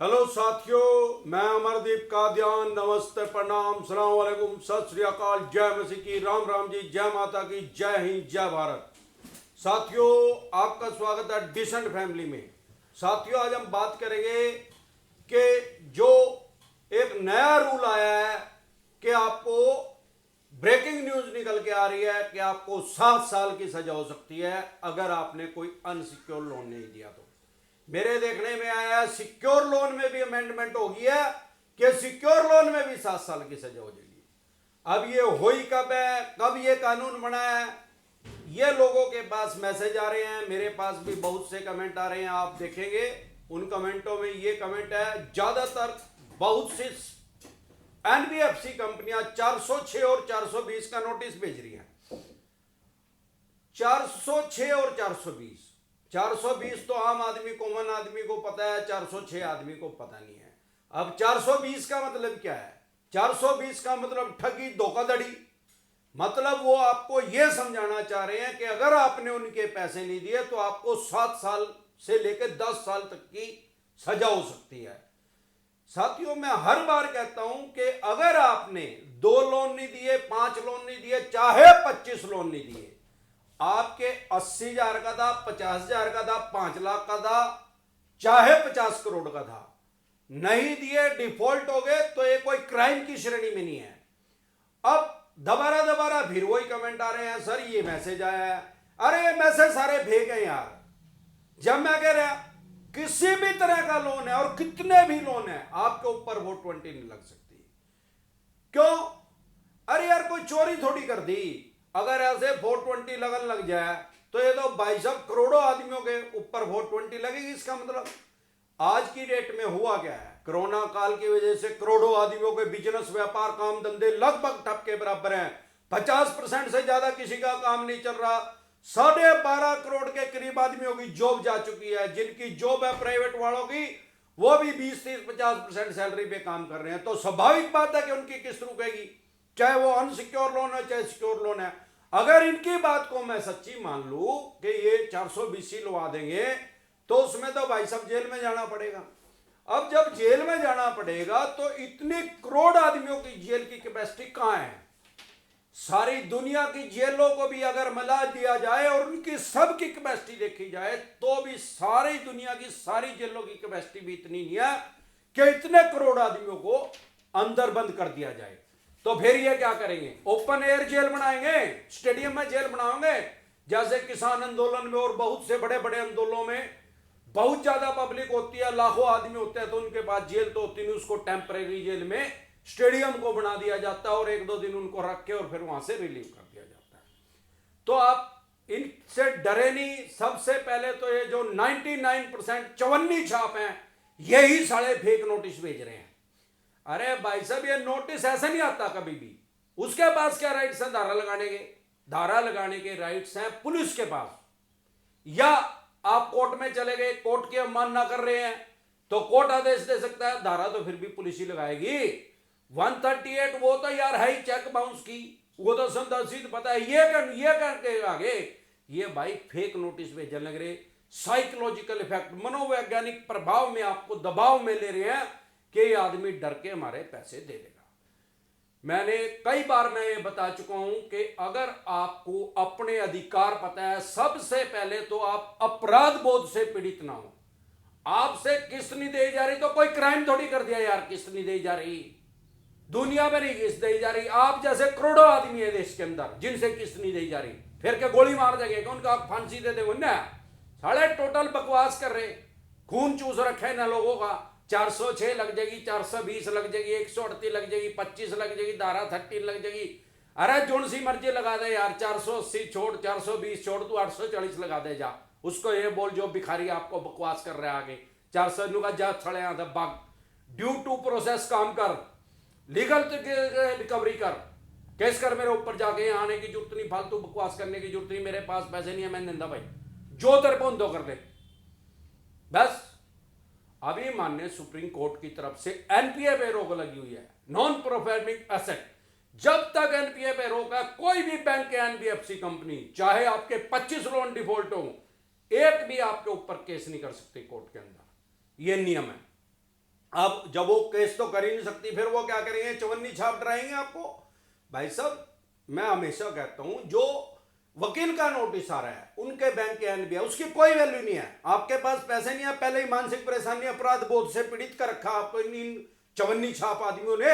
Hello साथियों, मैं अमरदीप कादियान। नमस्ते, प्रणाम, सलाम वालेकुम, सत श्री अकाल, जय मसीह की, राम राम जी, जय माता की, जय हिंद, जय भारत। साथियों, आपका स्वागत है डिसेंट फैमिली में। साथियों, आज हम बात करेंगे कि जो एक नया रूल आया है कि आपको ब्रेकिंग न्यूज निकल के आ रही है कि आपको 7 साल की सजा हो सकती है अगर आपने कोई अनसिक्योर लोन नहीं दिया तो। मेरे देखने में आया सिक्योर लोन में भी अमेंडमेंट हो गई है कि सिक्योर लोन में भी 7 साल की सजा हो जाएगी। अब ये हुई कब है, कब ये कानून बना है, ये लोगों के पास मैसेज आ रहे हैं, मेरे पास भी बहुत से कमेंट आ रहे हैं। आप देखेंगे उन कमेंटों में ये कमेंट है, ज्यादातर बहुत सी एनबीएफसी कंपनियां 406 और 420 का नोटिस भेज रही हैं। 406 और 420, 420 तो आम आदमी, कॉमन आदमी को पता है, 406 आदमी को पता नहीं है। अब 420 का मतलब क्या है? 420 का मतलब ठगी, धोखाधड़ी। मतलब वो आपको यह समझाना चाह रहे हैं कि अगर आपने उनके पैसे नहीं दिए तो आपको 7 साल से लेकर 10 साल तक की सजा हो सकती है। साथियों, मैं हर बार कहता हूं कि अगर आपने 2 लोन नहीं दिए, 5 लोन नहीं दिए, चाहे 25 लोन नहीं दिए, आपके 80,000 का था, 50,000 का था, 5 लाख का था, चाहे 50 करोड़ का था, नहीं दिए, डिफॉल्ट हो गए तो ये कोई क्राइम की श्रेणी में नहीं है। अब दोबारा दोबारा फिर वही कमेंट आ रहे हैं, सर ये मैसेज आया है। अरे ये मैसेज सारे फेक हैं यार। जब मैं कह रहा किसी भी तरह का लोन है और कितने भी लोन है, आपके ऊपर वो 20 नहीं लग सकती। क्यों? अरे यार कोई चोरी थोड़ी कर दी। अगर ऐसे 420 लगन लग जाए तो ये तो भाई साहब करोड़ों आदमियों के ऊपर 420 लगेगी। इसका मतलब आज की डेट में हुआ क्या है? कोरोना काल की वजह से करोड़ों आदमियों के बिजनेस, व्यापार, काम धंधे लगभग ठप के बराबर हैं। 50% से ज्यादा किसी का काम नहीं चल रहा। 12.5 करोड़ के करीब आदमियों की जॉब जा चुकी है। जिनकी जॉब है प्राइवेट वालों की, वो भी 20, 30, 50% सैलरी पे काम कर रहे हैं। तो स्वाभाविक बात है कि उनकी किस्त रुकेगी, चाहे वो अनसिक्योर लोन है चाहे सिक्योर लोन है। अगर इनकी बात को मैं सच्ची मान लूं कि ये 420 लवा देंगे तो उसमें तो भाई साहब जेल में जाना पड़ेगा। अब जब जेल में जाना पड़ेगा तो इतने करोड़ आदमियों की जेल की कैपेसिटी कहां है? सारी दुनिया की जेलों को भी अगर मिला दिया जाए और उनकी सबकी कैपेसिटी देखी जाए तो भी सारी दुनिया की सारी जेलों की कैपेसिटी भी इतनी नहीं है कि इतने करोड़ आदमियों को अंदर बंद कर दिया जाए। तो फिर ये क्या करेंगे? ओपन एयर जेल बनाएंगे, स्टेडियम में जेल बनाएंगे, जैसे किसान आंदोलन में और बहुत से बड़े बड़े आंदोलनों में बहुत ज्यादा पब्लिक होती है, लाखों आदमी होते हैं, तो उनके पास जेल तो होती नहीं, उसको टेम्परेरी जेल में स्टेडियम को बना दिया जाता है और 1-2 दिन उनको रख के और फिर वहां से रिलीव कर दिया जाता है। तो आप इनसे डरे नहीं। सबसे पहले तो ये जो 99% चवन्नी छाप हैं, यही साले फेक नोटिस भेज रहे हैं। अरे भाई साहब, ये नोटिस ऐसे नहीं आता कभी भी। उसके पास क्या राइट्स हैं? धारा लगाने के, धारा लगाने के राइट्स हैं पुलिस के पास। या आप कोर्ट में चले गए, कोर्ट की अवमानना कर रहे हैं तो कोर्ट आदेश दे सकता है, धारा तो फिर भी पुलिस ही लगाएगी। 138 वो तो यार है ही चेक बाउंस की, वो तो संदर्शित पता है। ये करके आगे ये भाई फेक नोटिस भेजने लग रहे। साइकोलॉजिकल इफेक्ट, मनोवैज्ञानिक प्रभाव में आपको दबाव में ले रहे हैं कि ये आदमी डर के हमारे पैसे दे देगा। मैंने कई बार मैं ये बता चुका हूं कि अगर आपको अपने अधिकार पता है, सबसे पहले तो आप अपराध बोध से पीड़ित ना हो। आपसे किस्त नहीं दी जा रही तो कोई क्राइम थोड़ी कर दिया यार, किस्त नहीं दी जा रही, दुनिया में नहीं किस्त दी जा रही। आप जैसे करोड़ों आदमी है देश के अंदर जिनसे किस्त नहीं दी जा रही, फिर के गोली मार देंगे कि उनका आप फांसी दे देंगे ना? साढ़े टोटल बकवास कर रहे, खून चूस रखे ना लोगों का। 406 लग जाएगी, 420 लग जाएगी, 138 लग जाएगी, 25 लग जाएगी, धारा 13 लग जाएगी। अरे जोन सी मर्जी लगा दे यार, 480 छोड़, 420 छोड़, तू 840 लगा दे जा। उसको ये बोल जो भिखारी आपको बकवास कर रहे आगे 400 का जा छड़े यहाँ बाग। ड्यू टू प्रोसेस काम कर, लीगल रिकवरी कर, केस कर, मेरे ऊपर जाके आने की जरूरत नहीं, फालतू बकवास करने की जरूरत नहीं। मेरे पास पैसे नहीं है, मैं निंदा भाई जो तेरे को दो कर दे बस। अभी माननीय सुप्रीम कोर्ट की तरफ से एनपीए पे रोक लगी हुई है, नॉन परफॉर्मिंग एसेट। जब तक एनपीए पे रोक है, कोई भी बैंक या एनबीएफसी कंपनी, चाहे आपके 25 लोन डिफॉल्ट हो, एक भी आपके ऊपर केस नहीं कर सकती कोर्ट के अंदर। यह नियम है। अब जब वो केस तो कर ही नहीं सकती, फिर वो क्या करेंगे, चवन्नी छाप डराएंगे आपको। भाई साहब मैं हमेशा कहता हूं, जो वकील का नोटिस आ रहा है उनके बैंक के एनबीआई, उसकी कोई वैल्यू नहीं है। आपके पास पैसे नहीं है, पहले ही मानसिक परेशानी अपराध बोध से पीड़ित कर रखा आपको इन चवन्नी छाप आदमियों ने।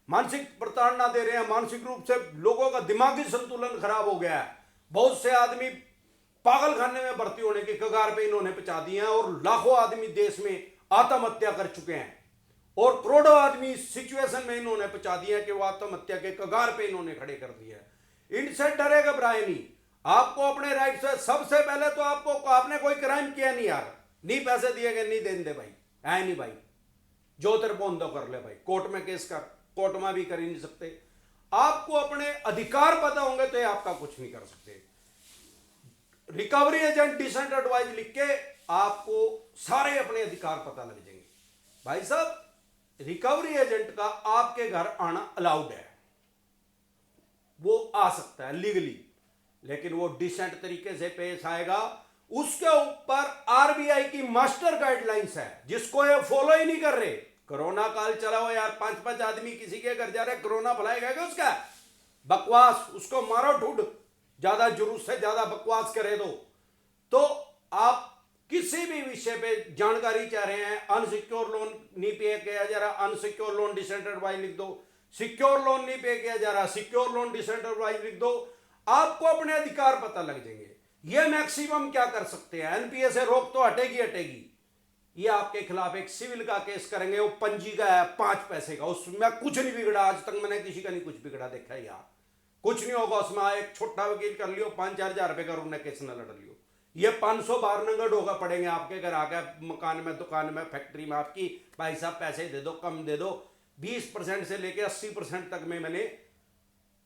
मानसिक प्रताड़ना दे रहे हैं, मानसिक रूप से लोगों का दिमागी संतुलन खराब हो गया है। बहुत से आदमी पागल खाने में भर्ती होने की कगार पे इन्होंने पहुंचा दिए हैं, और लाखों आदमी देश में आत्महत्या कर चुके हैं, और करोड़ों आदमी इस सिचुएशन में इन्होंने पहुंचा दिया कि वो आत्महत्या के कगार पे इन्होंने खड़े कर दिया है। इनसे डरे घबराए नहीं, आपको अपने राइट से सबसे पहले तो आपने कोई क्राइम किया नहीं यार, नहीं पैसे दिए गए नहीं देंगे भाई, है नहीं भाई, जो तेरे बोन दो कर ले भाई, कोर्ट में केस कर, कोर्ट में भी कर ही नहीं सकते। आपको अपने अधिकार पता होंगे तो ये आपका कुछ नहीं कर सकते। रिकवरी एजेंट डिसेंट एडवाइस लिख के आपको सारे अपने अधिकार पता लग जाएंगे। भाई साहब रिकवरी एजेंट का आपके घर आना अलाउड है, वो आ सकता है लीगली, लेकिन वो डिसेंट तरीके से पेश आएगा। उसके ऊपर आरबीआई की मास्टर गाइडलाइंस है, जिसको ये फॉलो ही नहीं कर रहे। कोरोना काल चला हो यार, 5-5 आदमी किसी के घर जा रहे, कोरोना फैलाएगा क्या उसका? बकवास, उसको मारो ठुड, ज्यादा जरूरत से ज्यादा बकवास करे तो आप किसी भी विषय पे जानकारी चाह रहे हैं, अनसिक्योर लोन नहीं पे किया जा रहा, अनसिक्योर लोन डिसेंट एडवाइस लिख दो। सिक्योर लोन नहीं पे किया जा रहा, सिक्योर लोन डिसेंट एडवाइस लिख दो। आपको अपने अधिकार पता लग जाएंगे। ये मैक्सिमम क्या कर सकते हैं, एनपीए से रोक तो हटेगी। ये आपके खिलाफ एक सिविल का केस करेंगे, वो पंजी का है 5 पैसे का, उसमें कुछ नहीं बिगड़ा, आज तक मैंने किसी का नहीं कुछ बिगड़ा देखा है यार, कुछ नहीं होगा उसमें। एक छोटा वकील कर लियो, 5-4 हजार रुपए का उन्हें केस न लड़ लियो, ये 500 बार नंगड़ होगा पड़ेंगे आपके घर आके, मकान में, दुकान में, फैक्ट्री में आपकी। भाई साहब पैसे दे दो, कम दे दो। 20% से लेके 80% तक में मैंने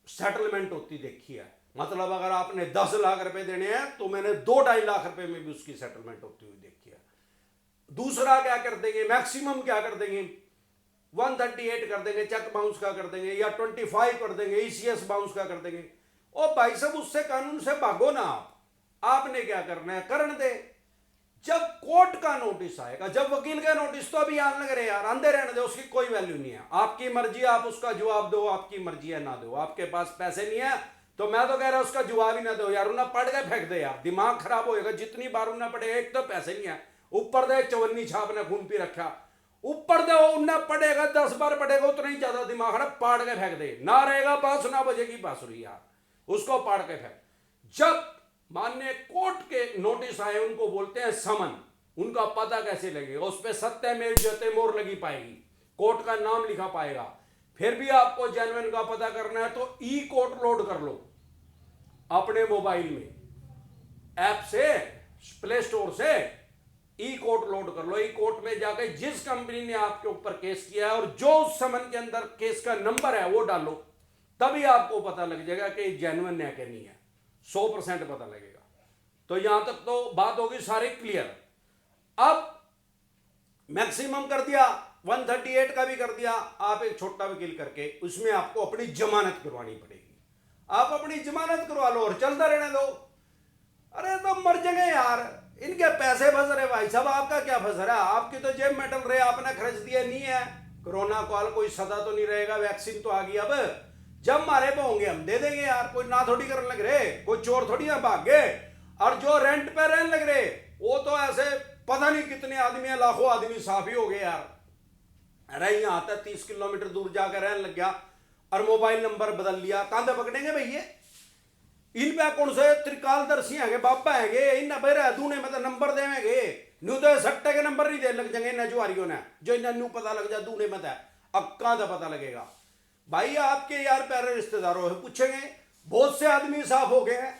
सेटलमेंट होती देखी है। मतलब अगर आपने 10 लाख रुपए देने हैं तो मैंने 2-2.5 लाख रुपए में भी उसकी सेटलमेंट होती हुई देखी है। दूसरा क्या कर देंगे, मैक्सिमम क्या कर देंगे, 138 कर देंगे, चेक बाउंस का कर देंगे, या 25 कर देंगे, ईसीएस बाउंस का कर देंगे। ओ भाई साहब उससे कानून से भागो ना आपने क्या करना है करने दे। जब कोर्ट का नोटिस आएगा, जब वकील का नोटिस, तो अभी आने लगे यार, अंधे रहने दो, उसकी कोई वैल्यू नहीं है। आपकी मर्जी, आप उसका जवाब दो, आपकी मर्जी है ना दो। आपके पास पैसे नहीं है तो मैं तो कह रहा हूं उसका जवाब ही ना दो यार, उन्हें पढ़ के फेंक दे यार, दिमाग खराब होएगा। जितनी बार उन्हें पढ़ेगा, एक तो पैसे नहीं है, ऊपर दे चवन्नी छाप ने खून पी रखा, ऊपर दे उन्हें पढ़ेगा, 10 बार पढ़ेगा, उतना ही ज्यादा दिमाग खराब, पाड़ के फेंक दे। ना रहेगा बांस ना बजेगी बांसुरी यार, उसको पाड़ के फेंक। जब माननीय कोर्ट के नोटिस आए, उनको बोलते हैं समन, उनका पता कैसे लगेगा, उस पर सत्यमेव जयते मोहर लगी पाएगी, कोर्ट का नाम लिखा पाएगा। फिर भी आपको जेन्युइन का पता करना है तो ई कोर्ट लोड कर लो अपने मोबाइल में, ऐप से, प्ले स्टोर से ई कोर्ट लोड कर लो। ई कोर्ट में जाकर जिस कंपनी ने आपके ऊपर केस किया है और जो उस समन के अंदर केस का नंबर है वो डालो, तभी आपको पता लग जाएगा कि जेन्युइन है कि नहीं है, 100% पता लगेगा। तो यहां तक तो बात होगी सारी क्लियर। अब मैक्सिमम कर दिया, 138 का भी कर दिया, आप एक छोटा वकील करके उसमें आपको अपनी जमानत करवानी पड़ेगी। आप अपनी जमानत करवा लो और चलता रहने दो। अरे तो मर जाएंगे यार, इनके पैसे फंस रहे भाई साहब, आपका क्या फंस रहा है, आपकी तो जेब में डल रहे, आपने खर्च दिया नहीं है। कोरोना काल कोई सदा तो नहीं रहेगा, वैक्सीन तो आ गई, अब जब मारे पे होंगे हम दे देंगे यार, कोई ना थोड़ी करने लग रहे, कोई चोर थोड़ी ना भाग गए। और जो रेंट पे रहने लग रहे वो तो ऐसे पता नहीं कितने आदमी है, लाखों आदमी साफ ही हो गए यार। अरे यहाँ तक 30 किलोमीटर दूर जाकर रहने लग गया और मोबाइल नंबर बदल लिया, कहां पकड़ेंगे भैया? इन पे कौन से त्रिकालदर्शी है, बाबा है इन बेरा दूने में तो नंबर देवेंगे, न्यू तो सट्टे के नंबर नहीं दे लग जाएंगे इन जुआरियों ने, जो इन न्यू पता लग जाए दूने में, अब कहां पता लगेगा भाई? आपके यार प्यारे रिश्तेदारों से पूछेंगे, बहुत से आदमी साफ हो गए हैं,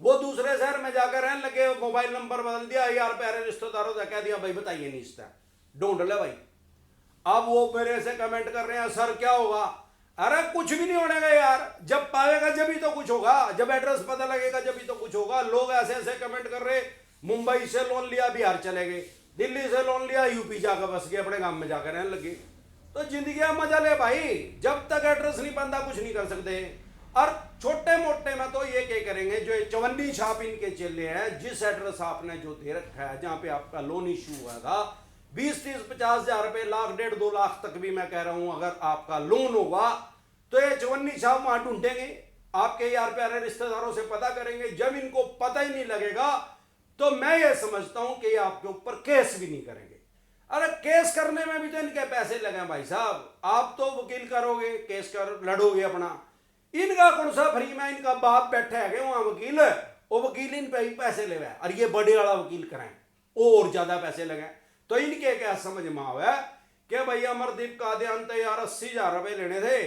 वो दूसरे शहर में जाकर रहने लगे, मोबाइल नंबर बदल दिया, यार प्यारे रिश्तेदारों से कह दिया भाई बताइए नहीं इसका, ढूंढ ले भाई। अब वो मेरे से कमेंट कर रहे हैं सर क्या होगा? अरे कुछ भी नहीं होने का यार, जब पाएगा जब ही तो कुछ होगा, जब एड्रेस पता लगेगा जब ही तो कुछ होगा। लोग ऐसे ऐसे कमेंट कर रहे, मुंबई से लोन लिया बिहार चले गए, दिल्ली से लोन लिया यूपी जाकर बस गए, अपने गांव में जाकर रहने लगे। तो जिंदगी में मजा ले भाई, जब तक एड्रेस नहीं बनता कुछ नहीं कर सकते। और छोटे मोटे में तो ये क्या करेंगे, जो चवन्नी छाप इनके चले हैं, जिस एड्रेस आपने जो दे रखा है, जहां पे आपका लोन इश्यू हुआ था, 20-30-50 हजार रुपए, लाख 1.5-2 लाख तक भी मैं कह रहा हूं अगर आपका लोन होगा तो ये चवन्नी साहब वहां ढूंढेंगे, आपके यार प्यारे रिश्तेदारों से पता करेंगे। जब इनको पता ही नहीं लगेगा तो मैं ये समझता हूं कि ये आपके ऊपर केस भी नहीं करेंगे। अरे केस करने में भी तो इनके पैसे लगे भाई साहब, आप तो वकील करोगे, केस कर लड़ोगे अपना, इनका कौन सा फ्री में, इनका बाप बैठे है वहां वकील, वो वकील इन पे ही पैसे ले गए और ये बड़े वाला वकील कराएं और ज्यादा पैसे लगे। तो इनके क्या समझ में आवे कि भाई अमरदीप कादियान तो यार 80,000 रुपए लेने थे,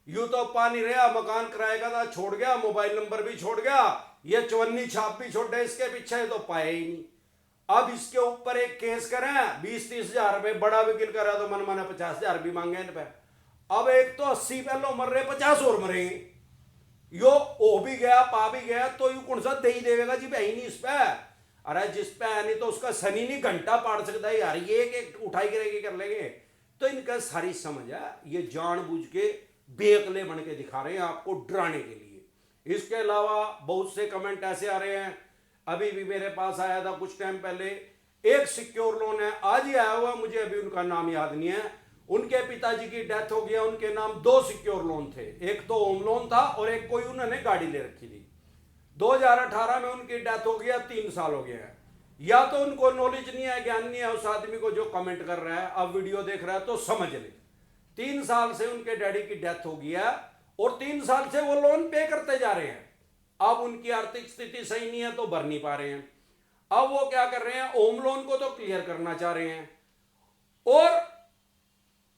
यूं तो पानी रहा, मकान किराए का था छोड़ गया, मोबाइल नंबर भी छोड़ गया, ये चवन्नी छाप भी छोड़ गए, इसके पीछे तो पाए ही नहीं। अब इसके ऊपर एक केस करें 20-30 हजार रुपए, बड़ा वकील करा तो मन माने 50,000 भी मांगे इन पे। अब एक तो 80 पहले मर रहे, 50 और मरेंगे, यो हो भी गया पा भी गया तो यू कौन सा दे ही देगा जी भाई नहीं इस पे। अरे जिस पे है नहीं तो उसका शनि नहीं घंटा पाड़ सकता है यार, ये कि उठाई करेगी कर लेंगे। तो इनका सारी समझ है, ये जानबूझ के बेअकले बन के दिखा रहे हैं आपको डराने के लिए। इसके अलावा बहुत से कमेंट ऐसे आ रहे हैं, अभी भी मेरे पास आया था कुछ टाइम पहले, एक सिक्योर लोन है, आज ही आया हुआ, मुझे अभी उनका नाम याद नहीं है, उनके पिताजी की डेथ हो गया, उनके नाम 2 सिक्योर लोन थे, एक तो होम लोन था और एक कोई उन्होंने गाड़ी ले रखी थी। 2018 में उनकी डेथ हो गया, 3 साल हो गया है। या तो उनको नॉलेज नहीं है, ज्ञान नहीं है उस आदमी को जो कमेंट कर रहा है, अब वीडियो देख रहा है तो समझ ले, 3 साल से उनके डैडी की डेथ हो गया और 3 साल से वो लोन पे करते जा रहे हैं। अब उनकी आर्थिक स्थिति सही नहीं है तो भर नहीं पा रहे हैं। अब वो क्या कर रहे हैं, होम लोन को तो क्लियर करना चाह रहे हैं और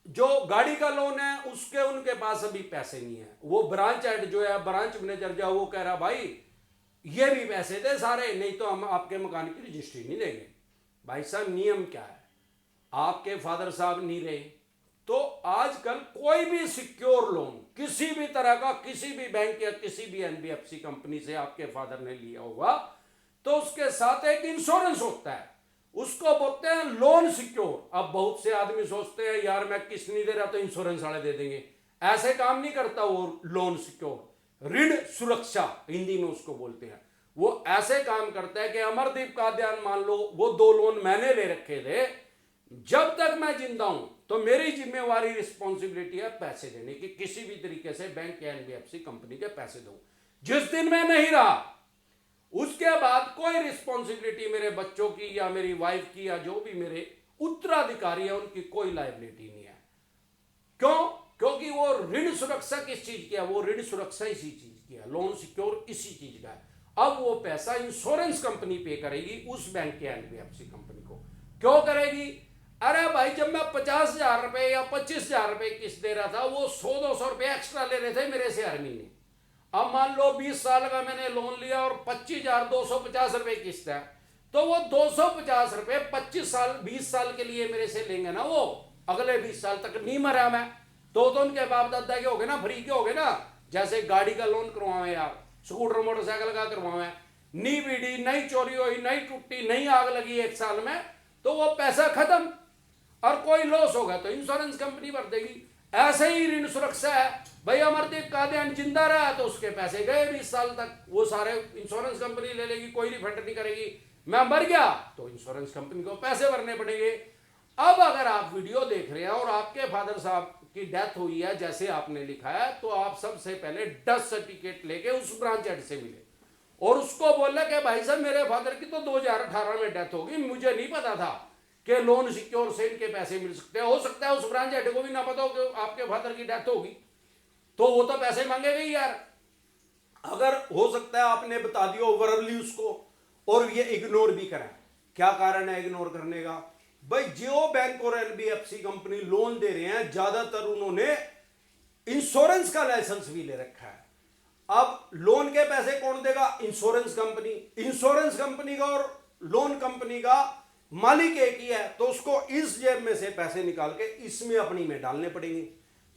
जो गाड़ी का लोन है उसके उनके पास अभी पैसे नहीं है। वो ब्रांच हेड जो है, ब्रांच मैनेजर जो, वो कह रहा भाई ये भी पैसे दे सारे, नहीं तो हम आपके मकान की रजिस्ट्री नहीं देंगे। भाई साहब नियम क्या है, आपके फादर साहब नहीं रहे तो आजकल कोई भी सिक्योर लोन किसी भी तरह का, किसी भी बैंक या किसी भी एनबीएफसी कंपनी से आपके फादर ने लिया होगा तो उसके साथ एक इंश्योरेंस होता है, उसको बोलते हैं लोन सिक्योर। अब बहुत से आदमी सोचते हैं यार मैं किस्त नहीं दे रहा तो इंश्योरेंस वाले दे देंगे, ऐसे काम नहीं करता वो लोन सिक्योर। ऋण सुरक्षा हिंदी में उसको बोलते हैं। वो ऐसे काम करता है कि अमरदीप कादियान मान लो वो 2 लोन मैंने ले रखे थे, जब तक मैं जिंदा हूं तो मेरी जिम्मेवारी रिस्पॉन्सिबिलिटी है पैसे देने की, किसी भी तरीके से बैंक या एनबीएफसी कंपनी के पैसे दो। जिस दिन मैं नहीं रहा उसके बाद कोई रिस्पॉन्सिबिलिटी मेरे बच्चों की या मेरी वाइफ की या जो भी मेरे उत्तराधिकारी है उनकी कोई लायबिलिटी नहीं है। क्यों? क्योंकि वो ऋण सुरक्षा किस चीज की है, वो ऋण सुरक्षा इसी चीज की है, लोन सिक्योर इसी चीज का है। अब वो पैसा इंश्योरेंस कंपनी पे करेगी उस बैंक के एनबीएफसी कंपनी को। क्यों करेगी? अरे भाई जब मैं 50,000 रुपए या 25,000 रुपए किस्त दे रहा था वो 100-200 रुपए एक्स्ट्रा ले रहे थे मेरे से हर महीने। अब मान लो 20 साल का मैंने लोन लिया और 25,250 रुपए किस्त है, तो वो 250 रुपए 25 साल 20 साल के लिए मेरे से लेंगे ना, वो अगले 20 साल तक नहीं मरा मैं तो उनके बाप दादा के हो गए ना, फ्री के हो गए ना। जैसे गाड़ी का लोन करवावे यार, स्कूटर मोटरसाइकिल का करवावे, नहीं बीड़ी नहीं चोरी हुई नहीं टूटी नहीं आग लगी 1 साल में तो वो पैसा खत्म, और कोई लॉस होगा तो इंश्योरेंस कंपनी भर देगी। ऐसे ही ऋण सुरक्षा है, भाई अमरदीप कादियान जिंदा रहा तो उसके पैसे गए 20 साल तक, वो सारे इंश्योरेंस कंपनी ले लेगी, कोई रिफंड नहीं करेगी। मैं मर गया तो इंश्योरेंस कंपनी को पैसे भरने पड़ेंगे। अब अगर आप वीडियो देख रहे हैं और आपके फादर साहब की डेथ हुई है जैसे आपने लिखा है, तो आप सबसे पहले डेथ सर्टिफिकेट लेके उस ब्रांच हेड से मिले और उसको बोले कि भाई साहब मेरे फादर की तो 2018 में डेथ होगी, मुझे नहीं पता था कि लोन सिक्योर से इनके पैसे मिल सकते हैं। हो सकता है उस ब्रांच हेड को भी ना पता हो कि आपके फादर की डेथ होगी, तो वो तो पैसे मांगेगा ही यार। अगर हो सकता है आपने बता दिया ओवरली उसको और ये इग्नोर भी करें, क्या कारण है इग्नोर करने का? भाई जियो बैंक और एनबीएफसी कंपनी लोन दे रहे हैं, ज्यादातर उन्होंने इंश्योरेंस का लाइसेंस भी ले रखा है। अब लोन के पैसे कौन देगा? Insurance company. इंश्योरेंस कंपनी का और लोन कंपनी का मालिक एक ही है, तो उसको इस जेब में से पैसे निकाल के इसमें अपनी में डालने पड़ेंगे।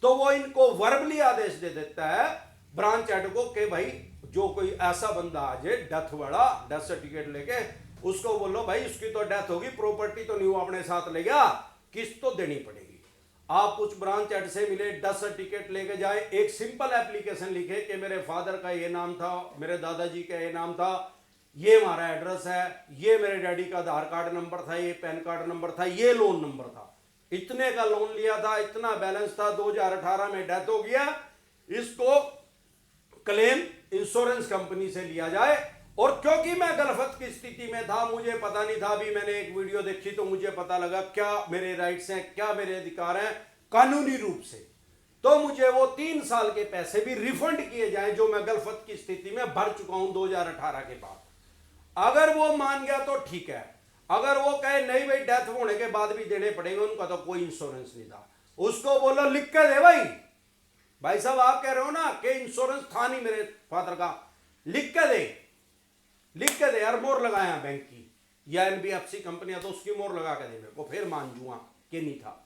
तो वो इनको वर्बली आदेश दे देता है ब्रांच हेड को कि भाई जो कोई ऐसा बंदा आ जाए डेथ वाला, डेथ सर्टिफिकेट लेके, उसको बोलो भाई उसकी तो डेथ होगी, प्रॉपर्टी तो नहीं वो अपने साथ ले गया, किस्त तो देनी पड़ेगी। आप कुछ ब्रांच हेड से मिले, डेथ सर्टिफिकेट लेके जाए, एक सिंपल एप्लीकेशन लिखे कि मेरे फादर का ये नाम था, मेरे दादाजी का ये नाम था, ये हमारा एड्रेस है, ये मेरे डैडी का आधार कार्ड नंबर था, ये पैन कार्ड नंबर था, ये लोन नंबर था, इतने का लोन लिया था, इतना बैलेंस था, 2018 में डेथ हो गया, इसको क्लेम इंश्योरेंस कंपनी से लिया जाए। और क्योंकि मैं गलफत की स्थिति में था, मुझे पता नहीं था, अभी मैंने एक वीडियो देखी तो मुझे पता लगा क्या मेरे राइट्स हैं, क्या मेरे अधिकार हैं कानूनी रूप से, तो मुझे वो 3 साल के पैसे भी रिफंड किए जाएं जो मैं गलफत की स्थिति में भर चुका हूं 2018 के बाद। अगर वो मान गया तो ठीक है, अगर वो कहे नहीं भाई डेथ होने के बाद भी देने पड़ेंगे, उनका तो कोई इंश्योरेंस नहीं था, उसको बोलो लिख के दे भाई साहब आप कह रहे हो ना कि इंश्योरेंस था नहीं मेरे फादर का, लिख के दे यार, मोहर लगाया बैंक की या एनबीएफसी कंपनी है तो उसकी मोहर लगा के दे मेरे को, फिर मान जूंगा कि नहीं था।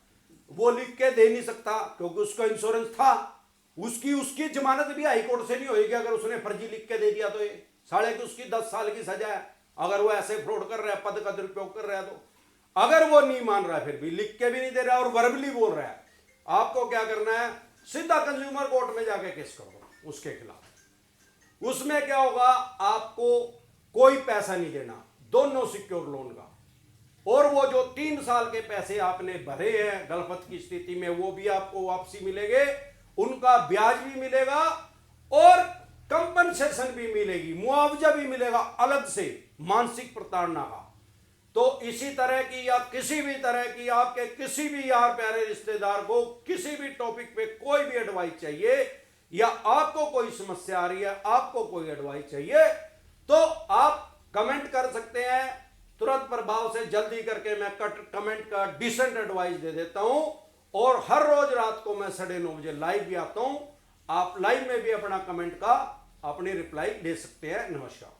वो लिख के दे नहीं सकता क्योंकि उसका इंश्योरेंस था, उसकी जमानत भी हाई कोर्ट से नहीं होगी अगर उसने फर्जी लिख के दे दिया तो, ये साले की उसकी 10 साल की सजा है अगर वो ऐसे फ्रॉड कर रहा है, पद का दुरुपयोग कर रहा है तो। अगर वो नहीं मान रहा है फिर भी लिख के भी नहीं दे रहा और वर्बली बोल रहा है, आपको क्या करना है, सीधा कंज्यूमर कोर्ट में जाके केस कर दो उसके खिलाफ। उसमें क्या होगा, आपको कोई पैसा नहीं देना, दोनों सिक्योर लोन का, और वो जो 3 साल के पैसे आपने भरे हैं गलफत की स्थिति में वो भी आपको वापसी मिलेंगे, उनका ब्याज भी मिलेगा और कंपनसेशन भी मिलेगी, मुआवजा भी मिलेगा अलग से मानसिक प्रताड़ना का। तो इसी तरह की या किसी भी तरह की आपके किसी भी यार प्यारे रिश्तेदार को किसी भी टॉपिक पे कोई भी एडवाइस चाहिए या आपको कोई समस्या आ रही है, आपको कोई एडवाइस चाहिए तो आप कमेंट कर सकते हैं, तुरंत प्रभाव से जल्दी करके मैं कमेंट का डिसेंट एडवाइस दे देता हूं। और हर रोज रात को मैं 9:30 बजे लाइव भी आता हूं, आप लाइव में भी अपना कमेंट का अपनी रिप्लाई दे सकते हैं। नमस्कार।